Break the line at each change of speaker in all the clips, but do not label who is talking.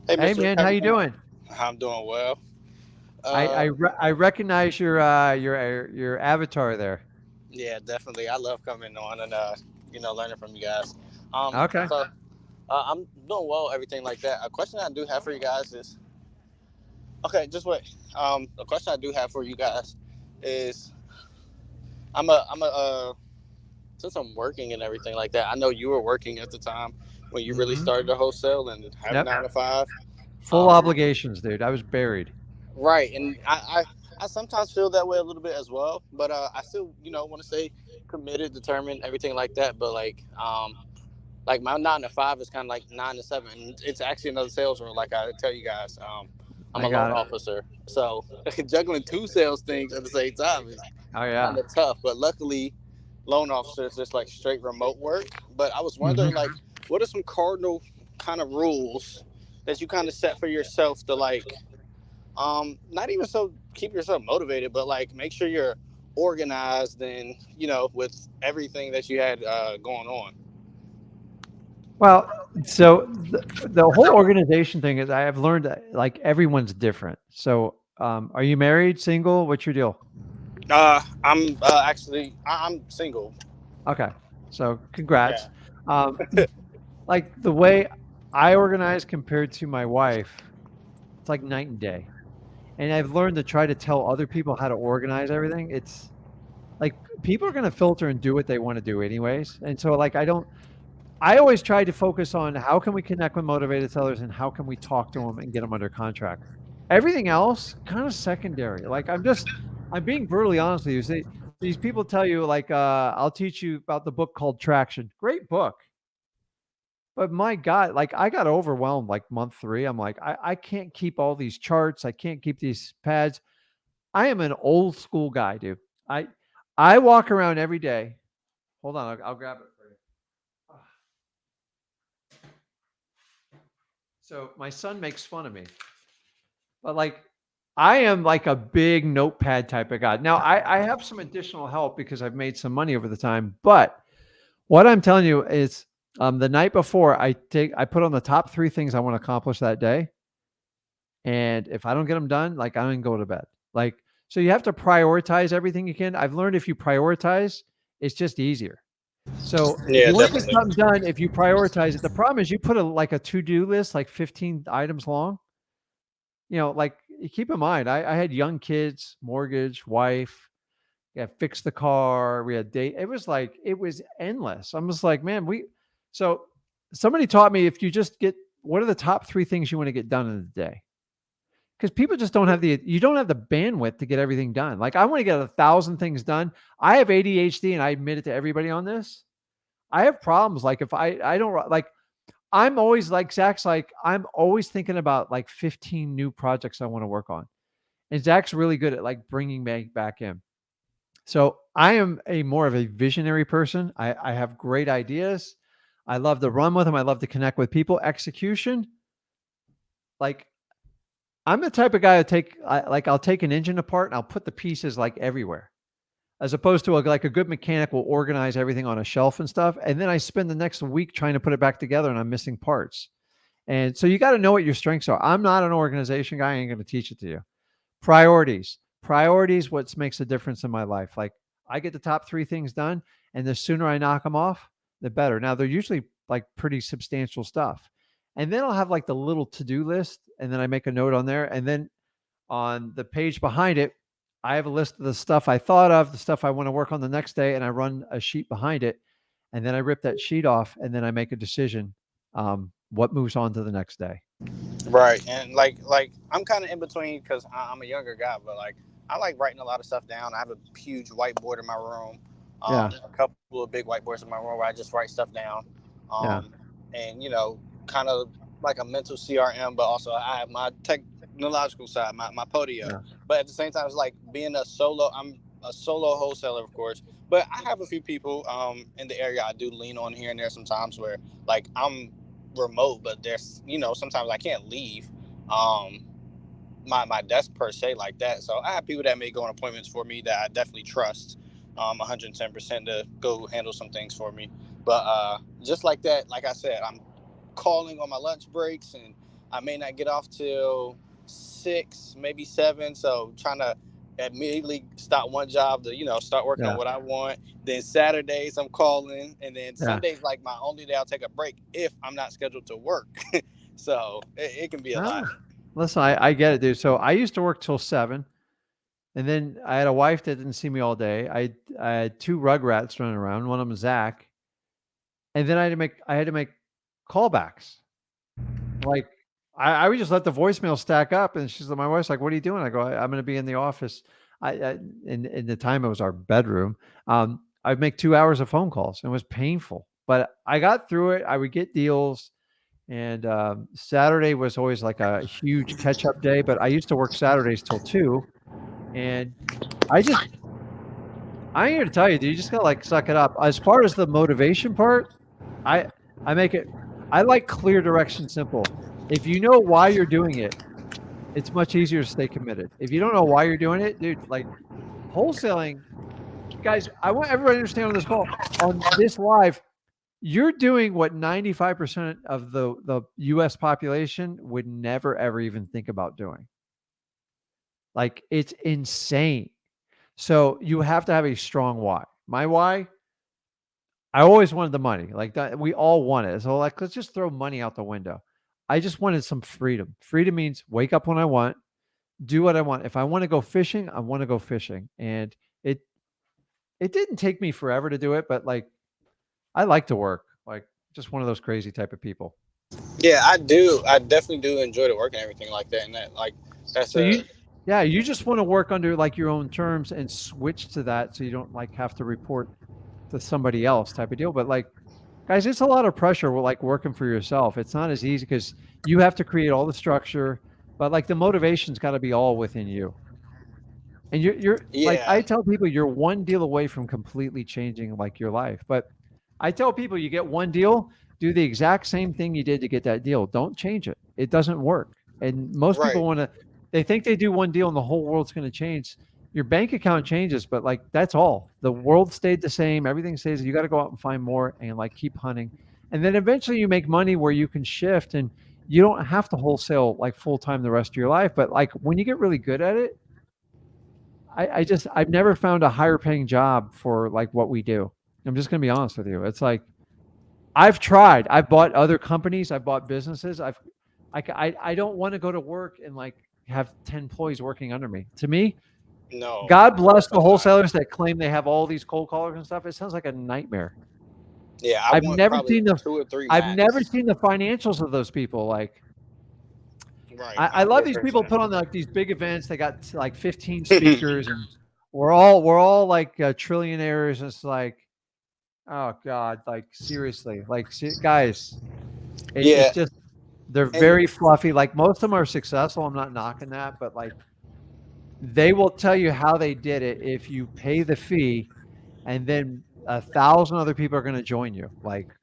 Hey,
Hey
Mister Rick,
man,
how
how
you
you
doing?
doing?
I'm doing well.
I I,
Uh,
re- I recognize your avatar there.
yeah, definitely. I love coming on and learning from you guys.
Okay.
So I'm doing well, everything like that. A question I do have for you guys is okay. Just wait. A question I do have for you guys is I'm a since I'm working and everything like that. I know you were working at the time when you really
Mm-hmm.
started the wholesale and have
Yep.
9 to 5.
Full
Um,
obligations, dude. I was buried.
Right, and I sometimes feel that way a little bit as well, but I still want to say committed, determined, everything like that. But like my 9 to 5 is kind of like 9 to 7. And it's actually another sales role. Like I tell you guys, I'm
I
a loan
got it.
officer, so juggling two sales things at the same time is
Oh
kind
yeah.
of tough. But luckily, loan officer is just like straight remote work. But I was
Mm-hmm.
wondering, like, what are some cardinal kind of rules that you kind of set for yourself to like not even so keep yourself motivated, but like make sure you're organized and with everything that you had going on.
Well, so the whole organization thing is I have learned that like everyone's different. So, are you married, single? What's your deal?
I'm actually I'm single.
Okay. So,
Yeah.
congrats. Um, like the way I organize compared to my wife, it's like night and day. And I've learned to try to tell other people how to organize everything. It's like people are going to filter and do what they want to do anyways. And so like I always try to focus on how can we connect with motivated sellers and how can we talk to them and get them under contract. Everything else kind of secondary. Like I'm being brutally honest with you. These people tell you like I'll teach you about the book called Traction. Great book. But my God, like I got overwhelmed like month 3. I'm like, I can't keep all these charts. I can't keep these pads. I am an old school guy, dude. I I walk around every day. Hold on, I'll grab it for you. Ah, so my son makes fun of me, but like I am like a big notepad type of guy. Now I have some additional help because I've made some money over the time. But what I'm telling you is, the night before I put on the top 3 things I want to accomplish that day, and if I don't get them done, like I don't go to bed. Like so, you have to prioritize everything you can. I've learned if you prioritize, it's just easier. So if
Yeah,
you want to get
definitely.
something done, if you prioritize it, the problem is you put a to-do list like 15 items long. Like you keep in mind, I had young kids, mortgage, wife, yeah, fix the car, we had date. It was endless. I'm just like, man, so somebody taught me if you just get what are the top 3 things you want to get done in the day? Because people just don't have you don't have the bandwidth to get everything done. Like I want to get 1,000 things done. I have ADHD and I admit it to everybody on this. I have problems. Like if I don't like I'm always like Zach's like I'm always thinking about like 15 new projects I want to work on. And Zach's really good at like bringing me back in. So I am a more of a visionary person. I have great ideas. I love to run with them. I love to connect with people. Execution, like I'm the type of guy I'll take an engine apart and I'll put the pieces like everywhere. As opposed to like a good mechanic will organize everything on a shelf and stuff. And then I spend the next week trying to put it back together and I'm missing parts. And so you got to know what your strengths are. I'm not an organization guy. I ain't going to teach it to you. Priorities. Priorities, what makes a difference in my life. Like I get the top 3 things done, and the sooner I knock them off, the better. Now they're usually like pretty substantial stuff. And then I'll have like the little to-do list, and then I make a note on there. And then on the page behind it, I have a list of the stuff I thought of, the stuff I want to work on the next day, and I run a sheet behind it. And then I rip that sheet off, and then I make a decision, what moves on to the next day.
Right, and like I'm kind of in between because I'm a younger guy, but like I like writing a lot of stuff down. I have a huge whiteboard in my room,
Yeah,
a couple of big whiteboards in my room where I just write stuff down,
yeah,
um, and kind of like a mental CRM, but also I have my technological side, my Podio.
yeah.
But at the same time, it's like being a solo. I'm a solo wholesaler, of course, but I have a few people in the area I do lean on here and there sometimes where like I'm remote, but there's sometimes I can't leave um my desk per se like that. So I have people that may go on appointments for me that I definitely trust 110% to go handle some things for me. But just like that, like I said, I'm calling on my lunch breaks, and I may not get off till 6, maybe 7. So trying to immediately stop one job to start working on
Yeah.
what I want. Then Saturdays I'm calling, and then
Yeah.
Sundays like my only day I'll take a break if I'm not scheduled to work. So it can be a lot.
Ah, listen, I get it, dude. So I used to work till 7, and then I had a wife that didn't see me all day. I had 2 rugrats running around, one of them Zach, and then I had to make callbacks. Like, I would just let the voicemail stack up, and she's like, my wife's like, "What are you doing?" I go, "I'm gonna be in the office." I in the time it was our bedroom. I'd make 2 hours of phone calls, and it was painful, but I got through it. I would get deals, and Saturday was always like a huge catch up day. But I used to work Saturdays till 2, and I just I ain't here to tell you, dude. You just gotta like suck it up. As far as the motivation part, I I make it. I like clear direction, simple. If you know why you're doing it, it's much easier to stay committed. If you don't know why you're doing it, dude, like wholesaling, guys, I want everybody to understand on this call, on this live, you're doing what 95% of the US population would never ever even think about doing. Like it's insane. So you have to have a strong why. My why, I always wanted the money. Like that, we all want it. So like, let's just throw money out the window. I just wanted some freedom. Freedom means wake up when I want, do what I want. If I want to go fishing, I want to go fishing. And it it didn't take me forever to do it, but like I like to work. Like just one of those crazy type of people.
Yeah, I do. I definitely do enjoy the work and everything like that. And that like that's
So
a
you yeah, you just want to work under like your own terms and switch to that so you don't like have to report to somebody else type of deal. But like guys, it's a lot of pressure with like working for yourself. It's not as easy because you have to create all the structure, but like the motivation's got to be all within you. And you're like
yeah,
I tell people you're one deal away from completely changing like your life. But I tell people you get one deal, do the exact same thing you did to get that deal. Don't change it. It doesn't work. And most
right.
people want to they think they do one deal and the whole world's going to change. Your bank account changes, but like that's all. The world stayed the same. Everything stays. You got to go out and find more and like keep hunting. And then eventually you make money where you can shift and you don't have to wholesale like full time the rest of your life. But like when you get really good at it, I've never found a higher paying job for like what we do. I'm just gonna be honest with you. It's like I've tried. I've bought other companies. I've bought businesses. I don't want to go to work and like have 10 employees working under me. To me,
No,
God bless the
definitely not.
wholesalers that claim they have all these cold callers and stuff. It sounds like a nightmare.
Yeah, I
I've
want
never
probably
seen the
two or three
I've never
max.
seen the financials of those people. Like
Right,
I
I
love
agree
these people put on
100%.
like these big events. They got like 15 speakers and we're all like trillionaires. And it's like, oh God, like seriously, like guys, it's
Yeah,
just they're
and
very fluffy. Like most of them are successful. I'm not knocking that, but like they will tell you how they did it if you pay the fee, and then 1,000 other people are going to join you. Like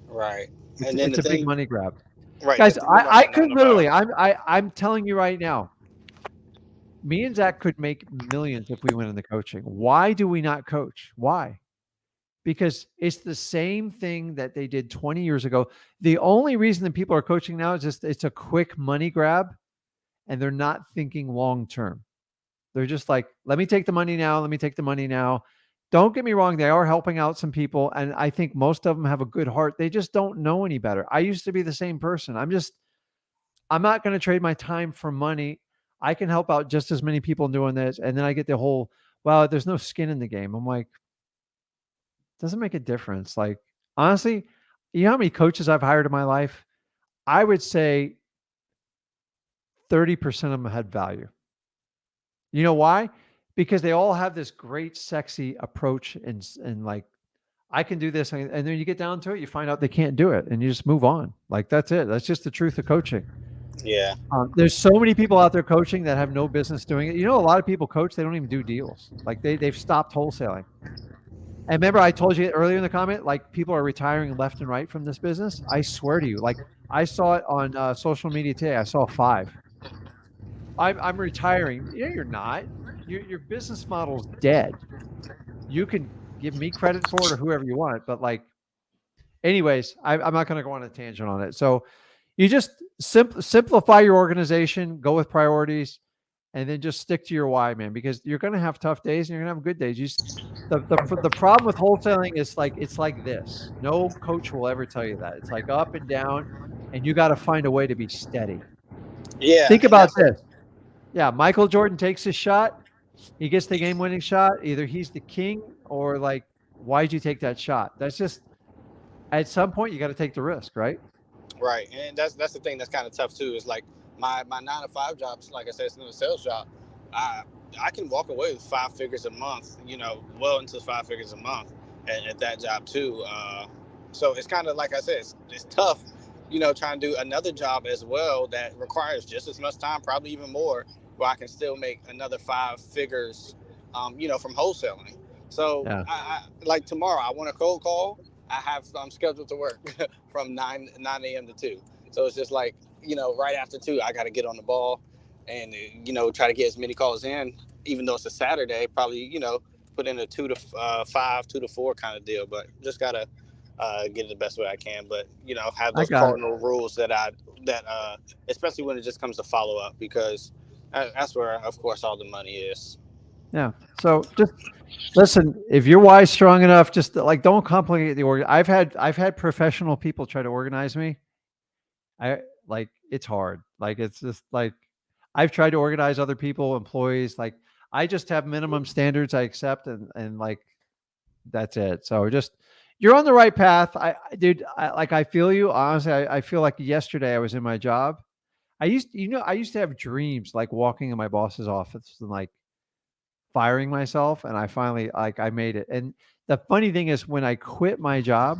right,
it's
and then
it's
the
a big
thing,
money grab,
right, the
guys.
thing
I
about
I
the nine
could
to five.
literally, I'm telling you right now, me and Zach could make millions if we went into coaching. Why do we not coach? Why? Because it's the same thing that they did 20 years ago. The only reason that people are coaching now is just it's a quick money grab and they're not thinking long term. They're just like, let me take the money now. Let me take the money now. Don't get me wrong. They are helping out some people. And I think most of them have a good heart. They just don't know any better. I used to be the same person. I'm not going to trade my time for money. I can help out just as many people doing this. And then I get the whole, well, there's no skin in the game. I'm like, doesn't make a difference. Like, honestly, you know how many coaches I've hired in my life? I would say 30% of them had value. You know why? Because they all have this great, sexy approach and like, I can do this. And then you get down to it, you find out they can't do it and you just move on. Like, that's it. That's just the truth of coaching.
Yeah,
There's so many people out there coaching that have no business doing it. You know, a lot of people coach, they don't even do deals. Like they've stopped wholesaling. And remember, I told you earlier in the comment, like people are retiring left and right from this business. I swear to you, like I saw it on social media today. I saw 5. I'm retiring. Yeah, you're not. Your business model's dead. You can give me credit for it or whoever you want, but like anyways, I'm not going to go on a tangent on it. So you just simplify your organization, go with priorities, and then just stick to your why, man, because you're going to have tough days and you're going to have good days. The problem with wholesaling is like it's like this. No coach will ever tell you that. It's like up and down, and you got to find a way to be steady.
Yeah,
Think
and
about
that's
this. Yeah, Michael Jordan takes his shot. He gets the game-winning shot. Either he's the king or like, why'd you take that shot? That's just at some point you got to take the risk, right?
right, and that's the thing that's kind of tough too. Is like my 9 to 5 jobs, like I said, it's another sales job. I I can walk away with 5 figures a month, well into 5 figures a month at that job too. So it's kind of like I said, it's tough, trying to do another job as well that requires just as much time, probably even more, where I can still make another 5 figures, from wholesaling. So
Yeah,
like tomorrow, I want a cold call. I have I'm scheduled to work from nine a.m. to 2. So it's just like right after 2, I got to get on the ball and try to get as many calls in, even though it's a Saturday. Probably put in a 2 to 5, 2 to 4 kind of deal, but just gotta get it the best way I can. But have
I
those
got it.
cardinal rules that especially when it just comes to follow up, because that's where, of course, all the money is.
Yeah. So just listen. If your why's strong enough, just like don't complicate the org. I've had professional people try to organize me. I like it's hard. Like it's just like I've tried to organize other people, employees. Like I just have minimum standards I accept, and like that's it. So just you're on the right path. Dude, I feel you. Honestly, I feel like yesterday I was in my job. I used to have dreams like walking in my boss's office and like firing myself, and I finally like I made it. And the funny thing is, when I quit my job,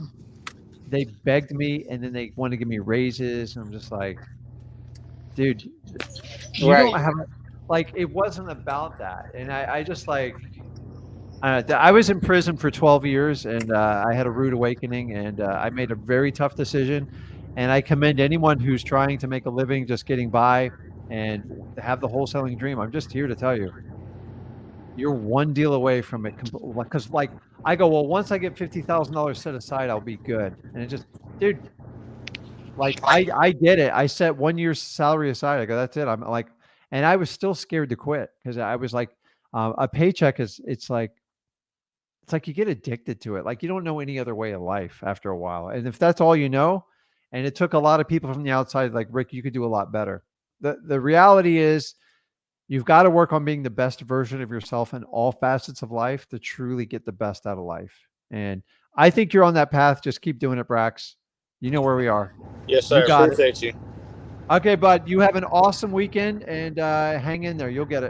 they begged me, and then they want to give me raises. And I'm just like, dude, you
Right.
don't have like it wasn't about that. And I just like I was in prison for 12 years, and I had a rude awakening, and I made a very tough decision. And I commend anyone who's trying to make a living just getting by and to have the wholesaling dream. I'm just here to tell you, you're one deal away from it. Because, like, I go, well, once I get $50,000 set aside, I'll be good. And it just, dude, like, I did it. I set 1 year's salary aside. I go, that's it. I'm like, and I was still scared to quit because I was like, a paycheck is, it's like you get addicted to it. Like you don't know any other way of life after a while. And if that's all you know, and it took a lot of people from the outside, like Rick, you could do a lot better. The reality is you've got to work on being the best version of yourself in all facets of life to truly get the best out of life. And I think you're on that path. Just keep doing it, Brax. You know where we are.
Yes,
You
sir.
got it.
Appreciate you.
Okay, bud. You have an awesome weekend and hang in there. You'll get it.